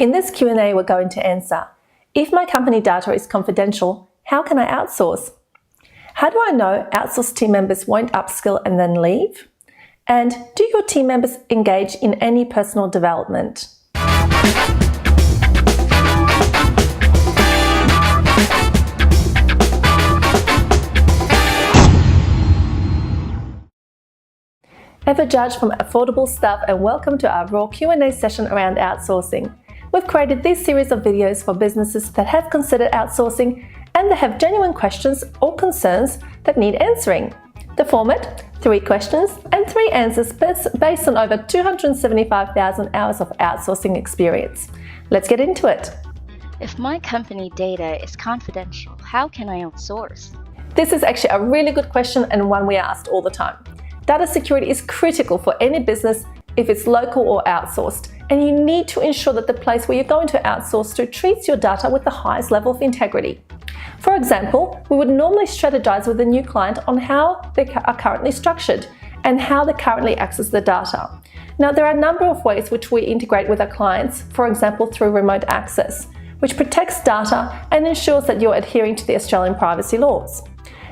In this Q&A, we're going to answer, if my company data is confidential, how can I outsource? How do I know outsourced team members won't upskill and then leave? And do your team members engage in any personal development? Eva Judge from Affordable Stuff, and welcome to our raw Q&A session around outsourcing. We've created this series of videos for businesses that have considered outsourcing and that have genuine questions or concerns that need answering. The format: 3 questions and 3 answers based on over 275,000 hours of outsourcing experience. Let's get into it. If my company data is confidential, how can I outsource? This is actually a really good question and one we are asked all the time. Data security is critical for any business if it's local or outsourced, and you need to ensure that the place where you're going to outsource to treats your data with the highest level of integrity. For example, we would normally strategize with a new client on how they are currently structured and how they currently access the data. Now, there are a number of ways which we integrate with our clients, for example through remote access, which protects data and ensures that you're adhering to the Australian privacy laws.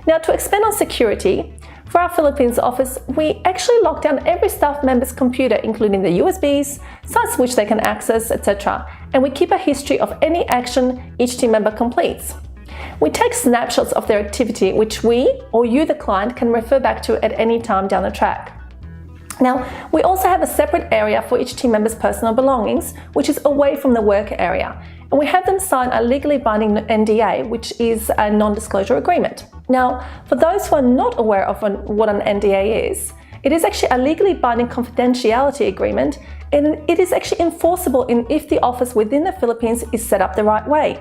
Now, to expand on security, for our Philippines office, we actually lock down every staff member's computer, including the USBs, sites which they can access, etc. And we keep a history of any action each team member completes. We take snapshots of their activity, which we, or you, the client, can refer back to at any time down the track. Now, we also have a separate area for each team member's personal belongings, which is away from the work area. And we have them sign a legally binding NDA, which is a non-disclosure agreement. Now, for those who are not aware of what an NDA is, it is actually a legally binding confidentiality agreement, and it is actually enforceable if the office within the Philippines is set up the right way.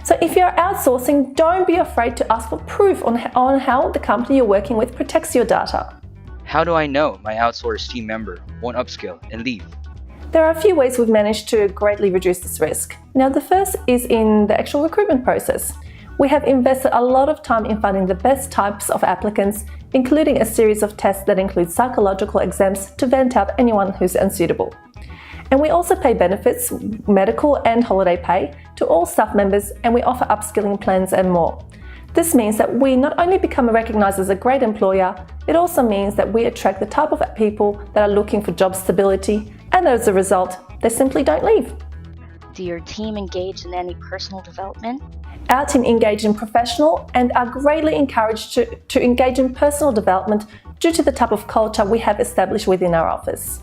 So if you're outsourcing, don't be afraid to ask for proof on how the company you're working with protects your data. How do I know my outsourced team member won't upskill and leave? There are a few ways we've managed to greatly reduce this risk. Now, the first is in the actual recruitment process. We have invested a lot of time in finding the best types of applicants, including a series of tests that include psychological exams to vent out anyone who's unsuitable. And we also pay benefits, medical and holiday pay, to all staff members, and we offer upskilling plans and more. This means that we not only become recognized as a great employer, it also means that we attract the type of people that are looking for job stability, and as a result, they simply don't leave. Do your team engage in any personal development? Our team engage in professional and are greatly encouraged to engage in personal development due to the type of culture we have established within our office.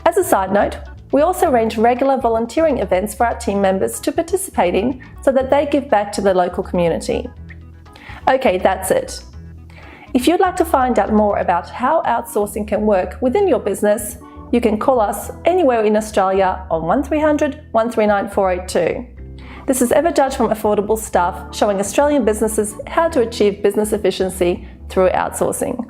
As a side note, we also arrange regular volunteering events for our team members to participate in so that they give back to the local community. Okay, that's it. If you'd like to find out more about how outsourcing can work within your business, you can call us anywhere in Australia on 1300 139 482. This is Eva Judge from Affordable Stuff, showing Australian businesses how to achieve business efficiency through outsourcing.